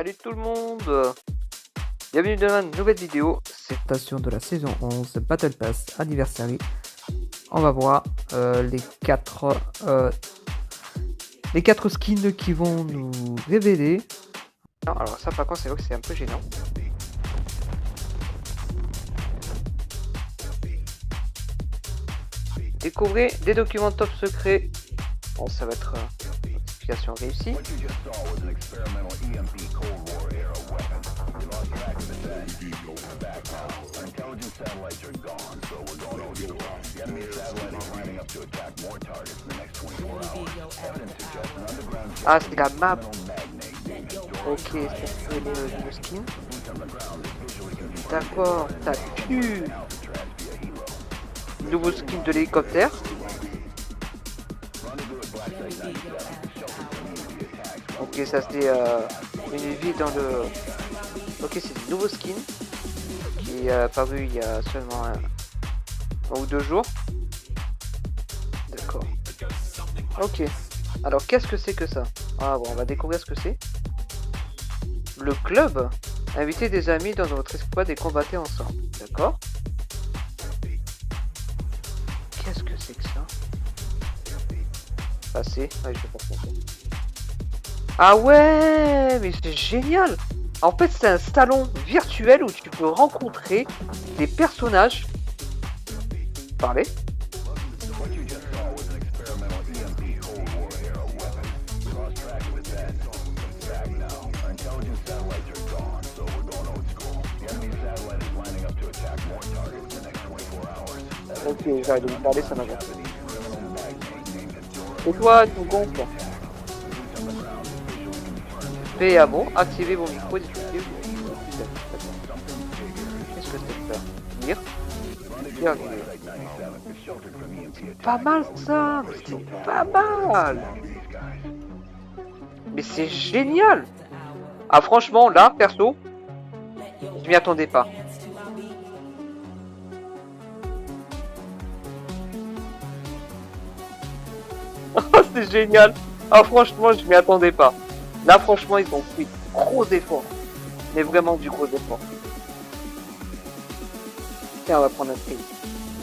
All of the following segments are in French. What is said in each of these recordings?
Salut tout le monde. Bienvenue dans une nouvelle vidéo, c'est station de la saison 11 Battle Pass Anniversary. On va voir les quatre skins qui vont nous révéler. Alors ça par contre c'est vrai que c'est un peu gênant. Découvrez des documents top secrets. Bon, ça va être notification réussie. Ah, c'est la map. Ok, ça c'est le skin. D'accord, t'as pu. Nouveau skin de l'hélicoptère. Ok, ça c'est une vie dans le... Ok, c'est un nouveau skin qui est apparu il y a seulement un ou deux jours. D'accord. Ok. Alors qu'est-ce que c'est que ça? Ah bon, on va découvrir ce que c'est. Le club. Invitez des amis dans votre escouade et combattez ensemble. D'accord. Qu'est-ce que c'est que ça? Passer. Ouais, je vais pas faire. Ah ouais, mais c'est génial. En fait, c'est un salon virtuel où tu peux rencontrer des personnages. Parler. Ok, j'arrête de me parler, ça m'a pas. Et toi, tu gonfles. Paix et amour, activez vos micros dispositifs. Qu'est-ce que c'est que ça? Lire. C'est pas mal ça, c'est pas mal. Mais c'est génial. Ah franchement, là, perso, je m'y attendais pas. C'est génial. Ah franchement, je m'y attendais pas. Là franchement, ils ont fait gros efforts. Mais vraiment du gros effort. Tiens, on va prendre un prix.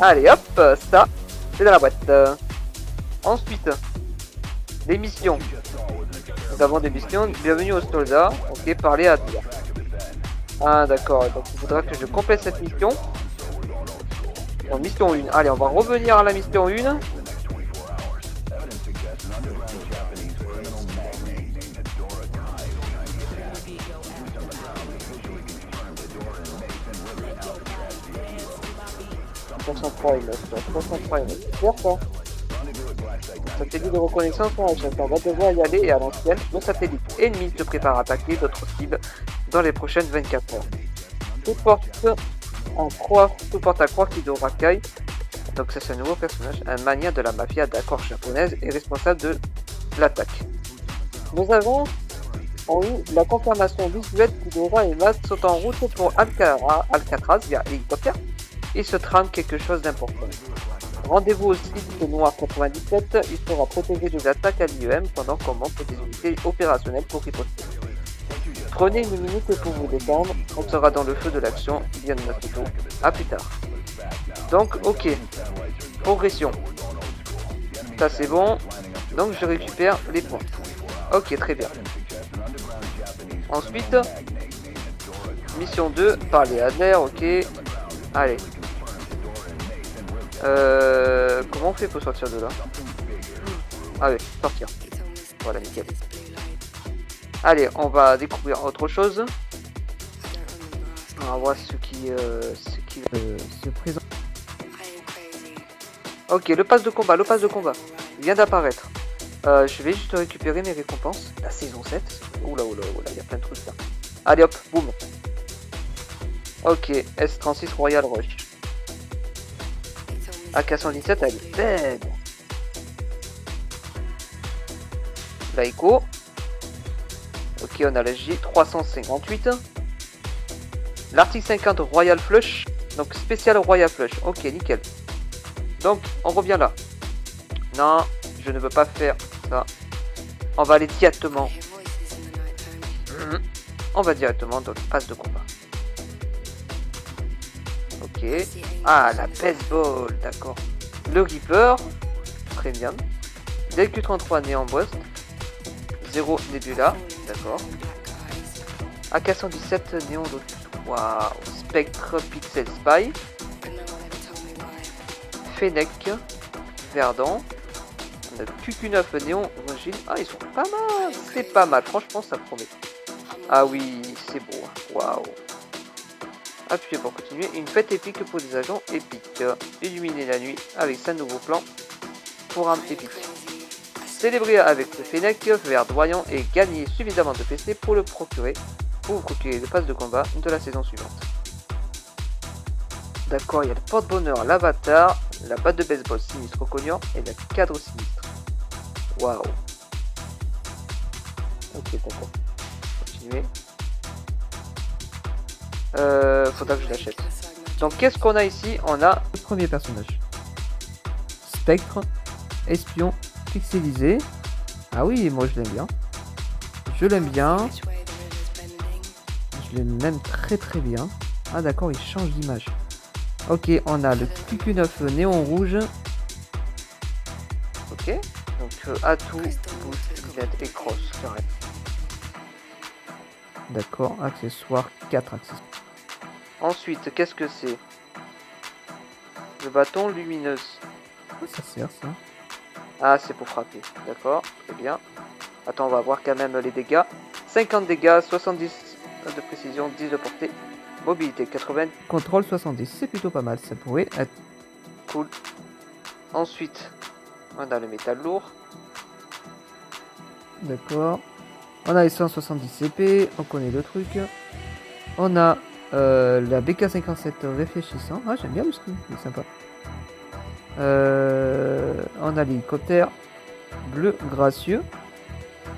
Allez hop, ça, c'est dans la boîte. Ensuite, les missions. Nous avons des missions. Bienvenue aux soldats. Ok, parler à dire. Ah d'accord, donc il faudra que je complète cette mission. En mission 1. Allez, on va revenir à la mission 1. Satellite de reconnaissance en recherche. On va devoir y aller et à l'ancienne. Le satellite ennemi se prépare à attaquer d'autres cibles dans les prochaines 24 heures. Tout porte à croire qu'Ido Rakai, donc ça c'est un nouveau personnage, un mania de la mafia d'accord japonaise et responsable de l'attaque. Nous avons eu la confirmation visuelle qu'Idora et Matt sont en route pour Alcatraz via hélicoptère. Il se trame quelque chose d'important. Rendez-vous au site Noir 97, il sera protégé des attaques à l'IEM pendant qu'on monte des unités opérationnelles pour riposter. Prenez une minute pour vous détendre, on sera dans le feu de l'action, bien plutôt. A plus tard. Donc, ok. Progression. Ça c'est bon. Donc je récupère les points. Ok, très bien. Ensuite, mission 2, parler à l'air, ok. Allez. Comment on fait pour sortir de là? Allez, sortir. Voilà, nickel. Allez, on va découvrir autre chose. On va voir ce qui se présente. Ok, le pass de combat, il vient d'apparaître. Je vais juste récupérer mes récompenses. La saison 7. Oula, il y a plein de trucs là. Allez hop, boum. Ok, S36 Royal Rush. AK-117, elle est belle. La Echo. Ok, on a la J358. L'article 50 Royal Flush. Donc spécial Royal Flush. Ok, nickel. Donc, on revient là. Non, je ne veux pas faire ça. On va aller directement On va directement dans le pass de combat. Ok. Ah, la baseball, d'accord. Le Reaper, Premium. DQ33 Néant Burst. 0 Nebula, d'accord. AK-117 Néon Lotus. Waouh. Spectre Pixel Spy. Fennec. Verdant. On a QQ9 Néon Origine. Ah, ils sont pas mal. C'est pas mal. Franchement, ça promet. Ah oui, c'est beau. Waouh. Appuyez pour continuer. Une fête épique pour des agents épiques. Illuminer la nuit avec 5 nouveaux plans pour armes épiques. Célébrer avec le Fennec, verdoyant et gagner suffisamment de PC pour le procurer. Pour vous procurer le pass de combat de la saison suivante. D'accord, il y a le porte-bonheur, l'avatar, la batte de baseball sinistre cognant et le cadre sinistre. Waouh. Ok, d'accord. Continuer. Faudra que je l'achète. Donc qu'est-ce qu'on a ici? On a le premier personnage. Spectre, espion, pixelisé. Ah oui, moi je l'aime bien. Je l'aime bien. Je l'aime même très très bien. Ah d'accord, il change d'image. Ok, on a le QQ9 néon rouge. Ok, donc atout, boost, lunette et cross, carré. D'accord, accessoires, 4 accessoires. Ensuite, qu'est-ce que c'est? Le bâton lumineuse. Quoi ça sert ça? Ah, c'est pour frapper, d'accord, très bien. Attends, on va voir quand même les dégâts. 50 dégâts, 70 de précision, 10 de portée. Mobilité 80. Contrôle 70, c'est plutôt pas mal, ça pourrait être cool. Ensuite, on a le métal lourd. D'accord. On a les 170 CP, on connaît le truc. On a la BK57 réfléchissant. Ah, j'aime bien le skin, il est sympa. On a l'hélicoptère bleu gracieux.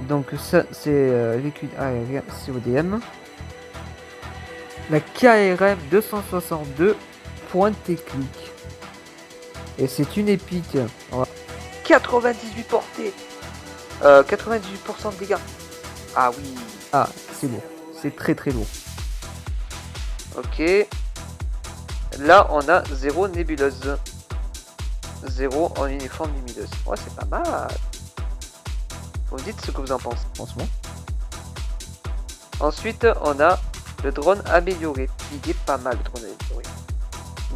Donc ça c'est véhicule aérien CODM. La KRM 262 point technique. Et c'est une épique. 98 portée. 98% de dégâts. Ah oui. Ah, c'est lourd. C'est très très lourd. Ok. Là, on a 0 nébuleuse. 0 en uniforme lumineuse. Ouais, c'est pas mal. Vous me dites ce que vous en pensez. Franchement. Ensuite, on a le drone amélioré. Il est pas mal, le drone amélioré.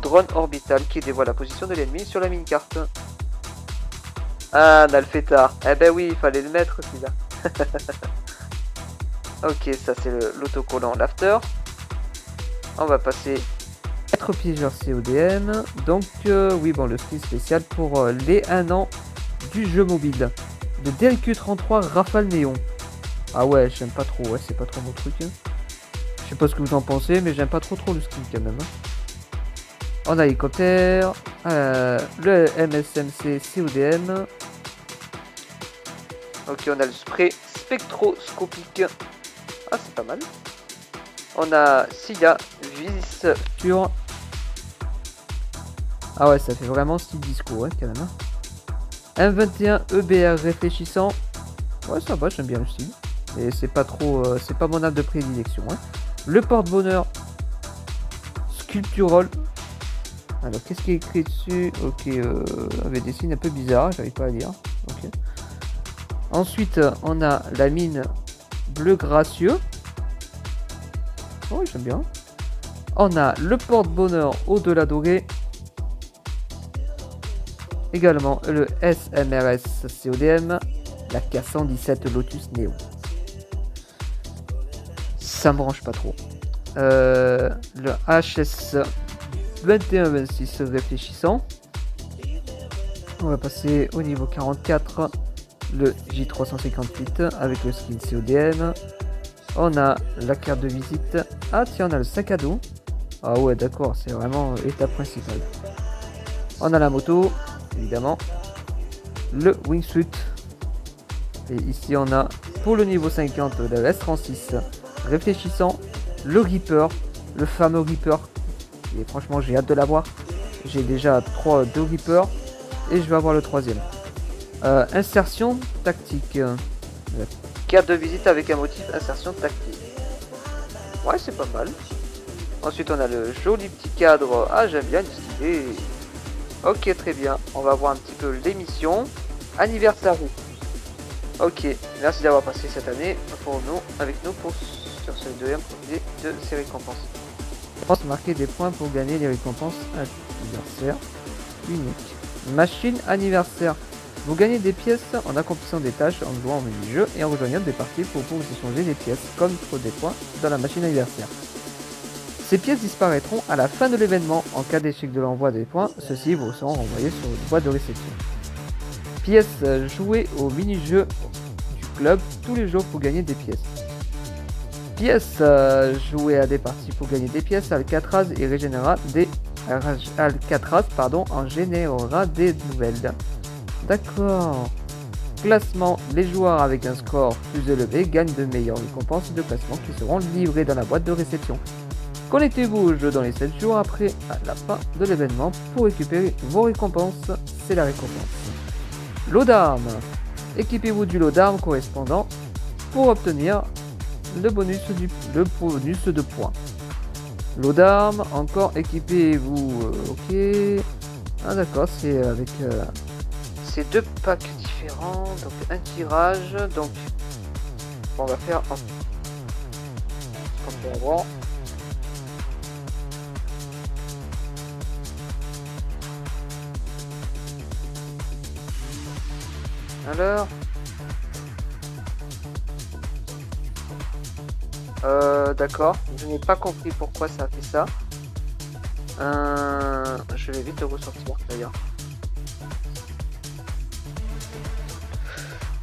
Drone orbital qui dévoile la position de l'ennemi sur la mini-carte. Ah, on a le fêtard. Eh ben oui, il fallait le mettre celui-là. Ok, ça c'est l'autocollant l'after. On va passer 4 piégeurs CODM. Donc oui, bon, le skin spécial pour les 1 an du jeu mobile. De DLQ33 Rafale Néon. Ah ouais, j'aime pas trop, ouais, c'est pas trop mon truc. Hein. Je sais pas ce que vous en pensez, mais j'aime pas trop le skin quand même. Hein. On a l'hélicoptère, le MSMC CODM. Ok, on a le spray spectroscopique. Ah, c'est pas mal. On a SIA vis sur. Ah ouais, ça fait vraiment style disco, ouais, quand même. Hein. M21 EBR réfléchissant. Ouais, ça va, j'aime bien le style. Et c'est pas trop, c'est pas mon âme de prédilection. Hein. Le porte-bonheur sculptural. Alors, qu'est-ce qui est écrit dessus? Ok, avec des signes un peu bizarres, j'arrive pas à lire. Ok. Ensuite, on a la mine bleu gracieux. Oh, j'aime bien. On a le porte-bonheur au-delà doré. Également le SMRS CODM, la K117 Lotus Neo. Ça me branche pas trop. Le HS 2126 réfléchissant. On va passer au niveau 44. Le J358 avec le skin CODM. On a la carte de visite. Ah tiens, on a le sac à dos. Ah ouais, d'accord, c'est vraiment l'étape principale. On a la moto, évidemment. Le wingsuit. Et ici, on a pour le niveau 50 le S36 réfléchissant. Le Reaper, le fameux Reaper. Et franchement, j'ai hâte de l'avoir. J'ai déjà 2 Reapers. Et je vais avoir le 3e. Insertion tactique. Carte de visite avec un motif insertion tactique. Ouais, c'est pas mal. Ensuite, on a le joli petit cadre. Ah, j'aime bien, stylé. Ok, très bien. On va voir un petit peu l'émission. Anniversaire. Ok, merci d'avoir passé cette année avec nous sur ce deuxième profiter de ces récompenses. Pense marquer des points pour gagner les récompenses anniversaire unique. Machine anniversaire. Vous gagnez des pièces en accomplissant des tâches, en jouant au mini-jeu et en rejoignant des parties pour pouvoir échanger des pièces comme trop des points dans la machine anniversaire. Ces pièces disparaîtront à la fin de l'événement. En cas d'échec de l'envoi des points, ceux-ci vous seront renvoyés sur votre boîte de réception. Pièces jouées au mini-jeu du club tous les jours pour gagner des pièces. Pièces jouées à des parties pour gagner des pièces. Alcatraz et régénérera des en générera des nouvelles. D'accord. Classement. Les joueurs avec un score plus élevé gagnent de meilleures récompenses de classement qui seront livrées dans la boîte de réception. Connectez-vous au jeu dans les 7 jours après la fin de l'événement pour récupérer vos récompenses. C'est la récompense. Lot d'armes. Équipez-vous du lot d'armes correspondant pour obtenir le bonus de points. Lot d'armes, encore équipez-vous. Ok. Ah d'accord, c'est avec... C'est deux packs différents, donc un tirage, donc on va faire un... On peut avoir... Alors... d'accord, je n'ai pas compris pourquoi ça a fait ça. Je vais vite le ressortir d'ailleurs.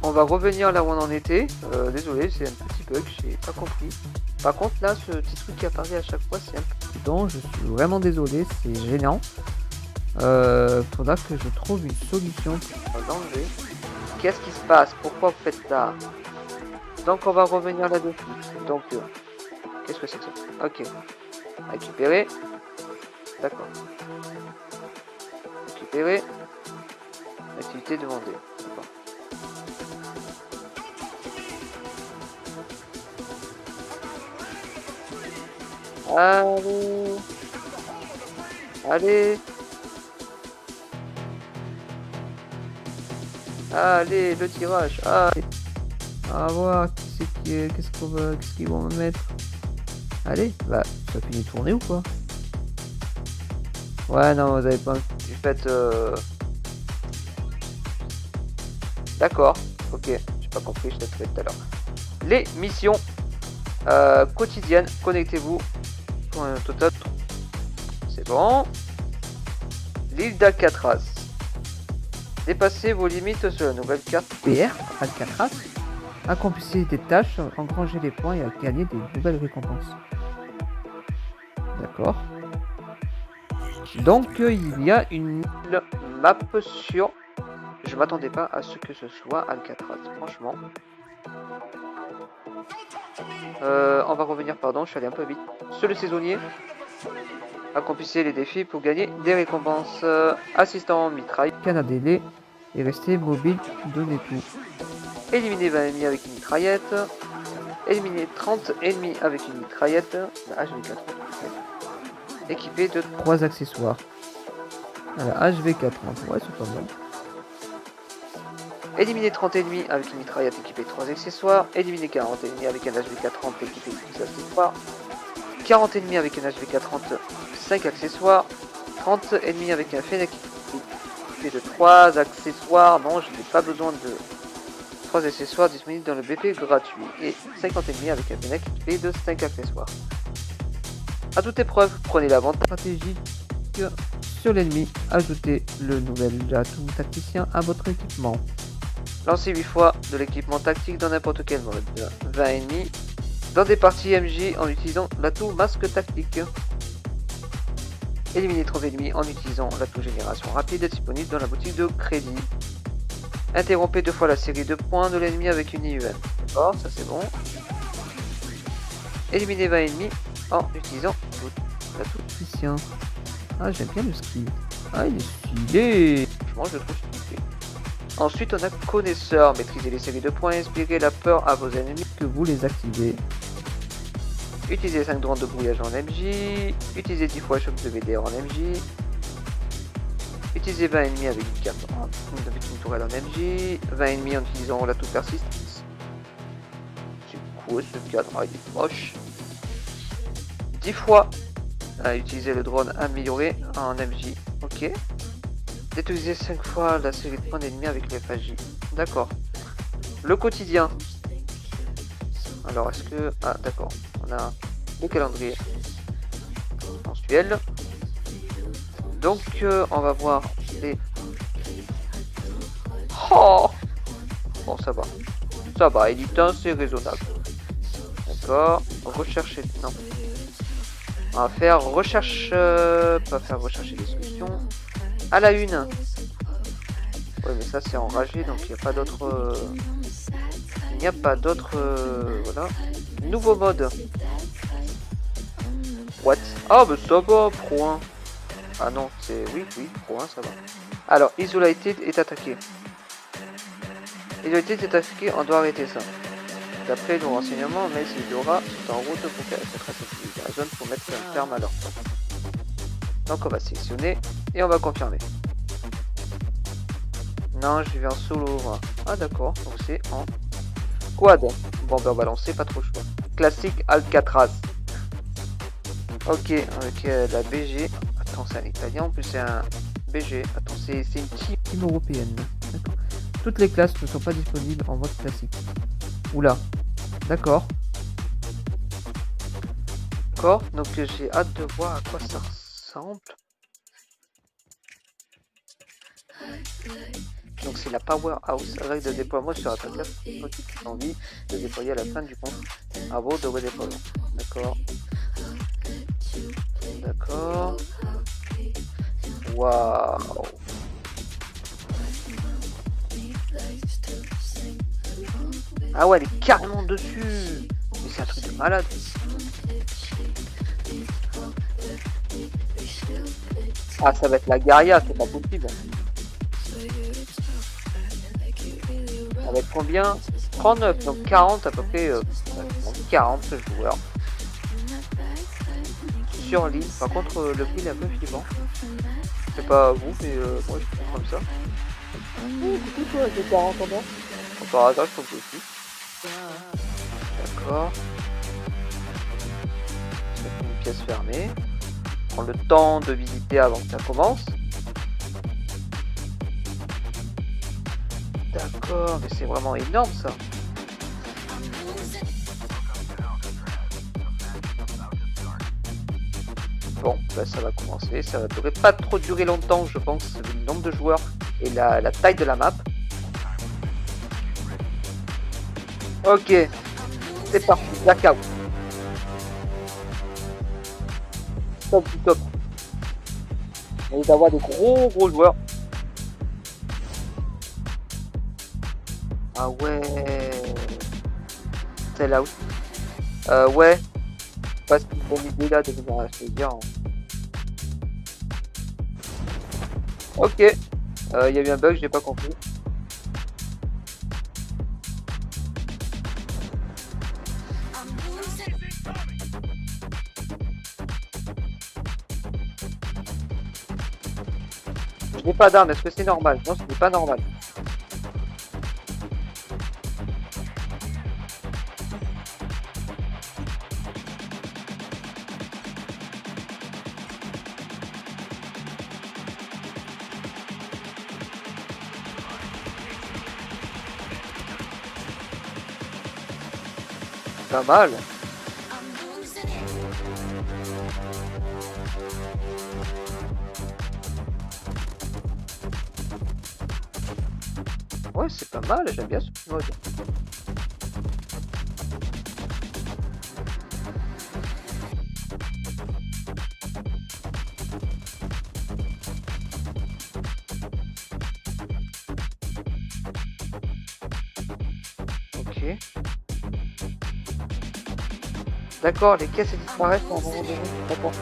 On va revenir là où on en était. Désolé, c'est un petit bug, j'ai pas compris. Par contre là, ce petit truc qui apparaît à chaque fois, c'est un peu... Donc je suis vraiment désolé, c'est gênant. Faudra que je trouve une solution pour l'enlever. Qu'est-ce qui se passe? Pourquoi vous faites ça? Donc on va revenir là-dessus. Donc qu'est-ce que c'est que ça? Ok. Récupérer. D'accord. Récupérer. Activité demandée. D'accord. Allez. Allez. Allez, le tirage. Allez. À voir, qu'est-ce qu'ils vont me mettre? Allez, bah, ça finit de tourner ou quoi? Ouais, non, vous avez pas... Du fait... D'accord, ok, j'ai pas compris, je l'ai fait tout à l'heure. Les missions quotidiennes, connectez-vous pour un total. C'est bon. L'île d'Alcatraz. Dépassez vos limites sur la nouvelle carte PR, Alcatraz. Accomplissez des tâches, engranger des points et gagner des nouvelles récompenses. D'accord. Donc il y a une map sur... Je m'attendais pas à ce que ce soit Alcatraz, franchement. On va revenir, pardon, je suis allé un peu vite. Sur le saisonnier. Accomplissez les défis pour gagner des récompenses. Assistant mitraille. Canadélé et restez mobile, donnez tout. Éliminez 20 ennemis avec une mitraillette. Éliminez 30 ennemis avec une mitraillette. La HV4. Équipé de 3 accessoires. La HV4, ouais, c'est pas mal. Éliminez 30 ennemis avec une mitraillette équipée de 3 accessoires. Éliminez 40 ennemis avec un HV430 équipé de 10 accessoires. 40 ennemis avec un HV430, 5 accessoires. 30 ennemis avec un Fennec équipé de 3 accessoires. Non, je n'ai pas besoin de 3 accessoires disponibles dans le BP gratuit. Et 50 ennemis avec un Fennec équipé de 5 accessoires. A toute épreuve, prenez l'avantage stratégique sur l'ennemi. Ajoutez le nouvel atout tacticien à votre équipement. Lancez 8 fois de l'équipement tactique dans n'importe quel mode. 20 ennemis dans des parties MJ en utilisant l'atout masque tactique. Éliminez 30 ennemis en utilisant l'atout génération rapide disponible dans la boutique de crédit. Interrompez 2 fois la série de points de l'ennemi avec une IUM. D'accord, ça c'est bon. Éliminez 20 ennemis en utilisant l'atout tacticien. Ah, j'aime bien le ski. Ah, il est stylé. Franchement, je le trouve stylé. Ensuite, on a connaisseur. Maîtrisez les séries de points et inspirez la peur à vos ennemis. Que vous les activez. Utiliser 5 drones de brouillage en MJ. Utiliser 10 fois choc de VDR en MJ. Utiliser 20 ennemis avec une tourelle en MJ. 20 ennemis en utilisant la toute persistance. C'est quoi ce cadre? Ah, il est moche. 10 fois utiliser le drone amélioré en MJ. Ok. Détruisez 5 fois la série de points d'ennemis avec les FAJ. D'accord. Le quotidien. Alors est-ce que... Ah d'accord. On a le calendrier mensuel. Donc on va voir les... Oh bon ça va. Ça va, Elite 1 c'est raisonnable. D'accord. Rechercher... Non. On va faire recherche... Pas faire rechercher des solutions. À la une. Ouais mais ça c'est enragé donc il n'y a pas d'autre... Il n'y a pas d'autre... Voilà. Nouveau mode. What? Ah bah ça va, Pro 1. Ah non, c'est... Oui, Pro 1 ça va. Alors, Isolated est attaqué. Isolated est attaqué, on doit arrêter ça. D'après nos renseignements, mais il y aura tout en route pour faire la zone pour mettre un terme à leur temps. Donc on va sélectionner et on va confirmer. Non, je vais en solo. Moi. Ah d'accord, donc c'est en quad. Bon ben on va lancer, pas trop le choix. Classique Alcatraz. Ok, avec la BG. Attends, c'est un italien, en plus c'est un BG. Attends, c'est une team européenne. D'accord. Toutes les classes ne sont pas disponibles en mode classique. Oula. D'accord. D'accord, donc j'ai hâte de voir à quoi ça ressemble. Donc c'est la Powerhouse, règle de déploiement sur la classe qui envie de déployer à la fin du compte avant de redéploiement. D'accord. D'accord. Waouh. Ah ouais, elle est carrément dessus. Mais c'est un truc de malade. Ah, ça va être la Garia, c'est pas possible. Ça va être combien? 39, donc 40 à peu près. 40 joueurs. Sur l'île. Par contre, le prix il est un peu flippant. C'est pas vous, mais moi je trouve comme ça. Écoutez, toi, j'ai 40 en bas. Par hasard, je trouve aussi. D'accord. C'est une pièce fermée. Prends le temps de visiter avant que ça commence. D'accord, mais c'est vraiment énorme ça. Bon, bah ça va commencer, ça va durer pas trop durer longtemps, je pense, le nombre de joueurs et la taille de la map. Ok, c'est parti, blackout. Top du top. On va avoir des gros joueurs. Ah ouais. C'est là où. Ouais. Pas une bonne idée là de venir acheter bien. Ok. Il y a eu un bug, j'ai pas compris. Je n'ai pas d'arme, est-ce que c'est normal? Non, ce n'est pas normal. Pas mal. Ouais, c'est pas mal, j'aime bien ce mode. Ok. D'accord, les caisses disparaissent en moment donné. D'accord.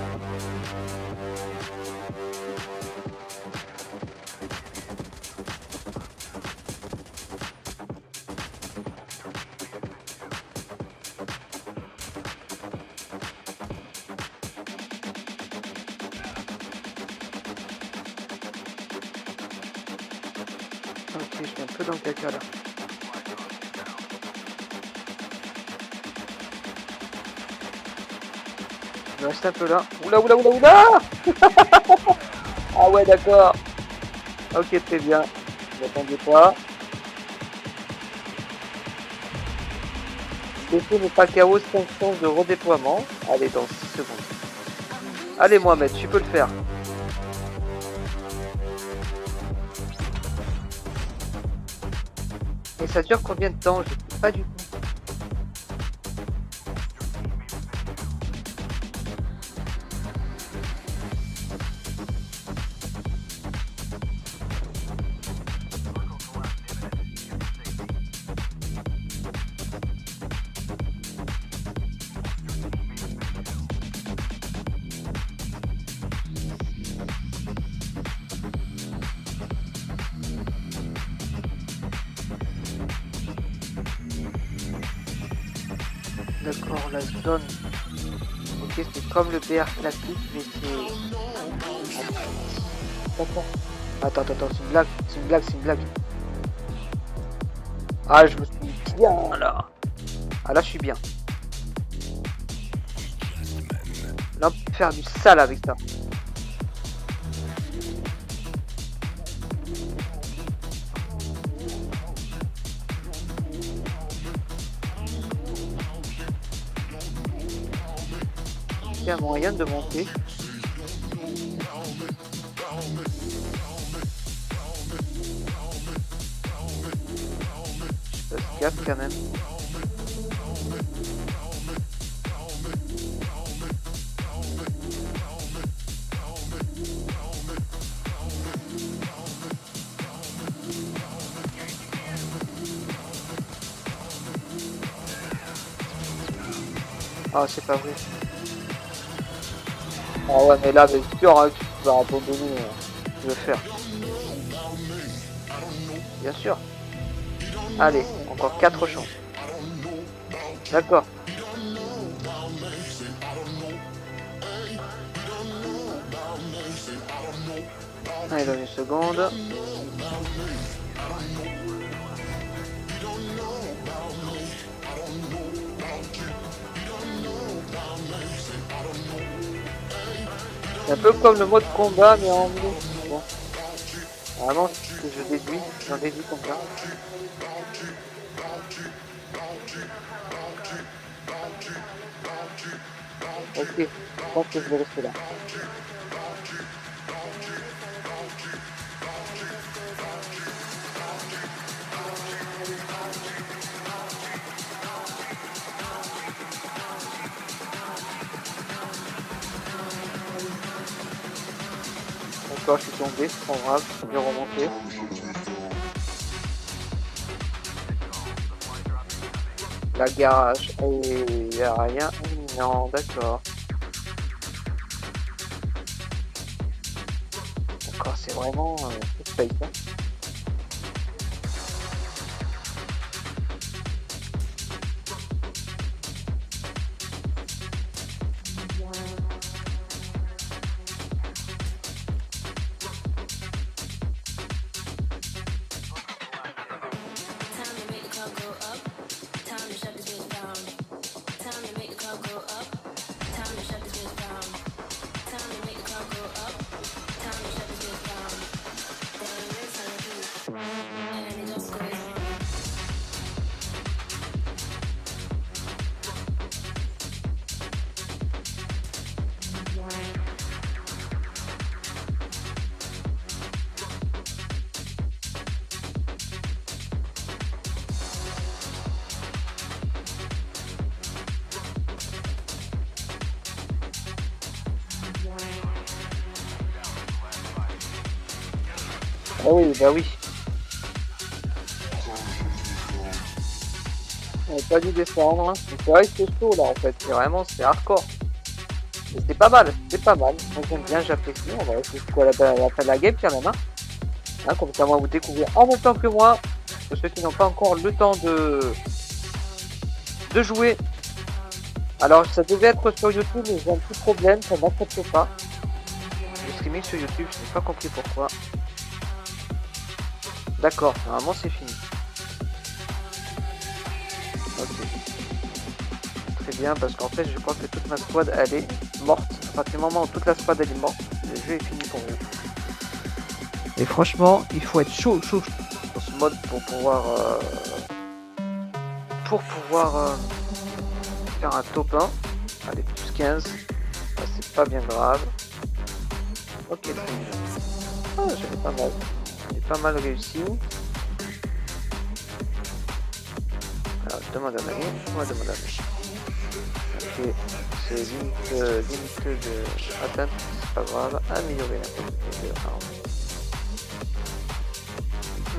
je suis un peu dans le caca là. Je reste un peu là. Oula, oula, oula, oula. Ah ouais, d'accord. Ok, très bien. N'attendez pas. L'effet n'est pas KO, 5 chances de redéploiement. Allez, dans 6 secondes. Allez, Mohamed, tu peux le faire. Et ça dure combien de temps? Je sais pas du tout. D'accord, la zone. Ok, c'est comme le BR classique, mais c'est... D'accord. Attends, c'est une blague, c'est une blague, c'est une blague. Ah, je me suis bien là. Ah là, je suis bien. Là, on peut faire du sale avec ça. Il y a moyen de monter. Je fasse gaffe quand même. Ah, c'est pas vrai. Ah ouais, mais là, bien sûr, hein, tu vas abandonner. Je vais faire. Bien sûr. Allez, encore 4 chances. D'accord. Allez, dans une seconde. C'est un peu comme le mode combat, mais en mieux. Bon. Vraiment, ce que je déduis, j'en déduis comme ça. Ok, je pense que je vais rester là. D'accord, je suis tombé, c'est pas grave, je vais remonter. La garage, et il n'y a rien. Non, d'accord. D'accord, c'est vraiment space, hein. Ah oui, bah oui. On n'a pas dû descendre. Hein. C'est vrai que c'est chaud là en fait. C'est vraiment, c'est hardcore. Mais c'est pas mal, c'est pas mal. Moi j'aime bien, j'apprécie. On va essayer quoi la fin de la game quand même. Hein, comme ça, moi vous découvrir en même temps que moi. Pour ceux qui n'ont pas encore le temps de jouer. Alors ça devait être sur YouTube, mais j'ai un petit problème, ça n'accepte pas. Le streaming sur YouTube, je n'ai pas compris pourquoi. D'accord, normalement c'est fini. Ok. Très bien, parce qu'en fait je crois que toute ma squad elle est morte. À partir du moment où toute la squad elle est morte, le jeu est fini pour vous. Et franchement, il faut être chaud, chaud, chaud. Dans ce mode pour pouvoir faire un top 1. Allez, plus 15. Ça, c'est pas bien grave. Ok, très bien. Ah, j'avais pas mal. J'ai pas mal réussi. Alors, demande à Mani. Moi, demande à Mani. Ok, c'est limite de atteinte, c'est pas grave. Améliorer la qualité de arme.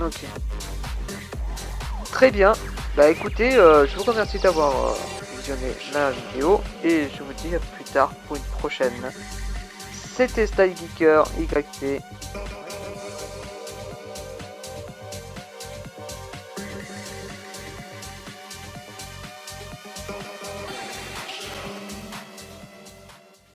Ok. Très bien. Bah écoutez, je vous remercie d'avoir visionné la vidéo et je vous dis à plus tard pour une prochaine. C'était StyleGeeker YT.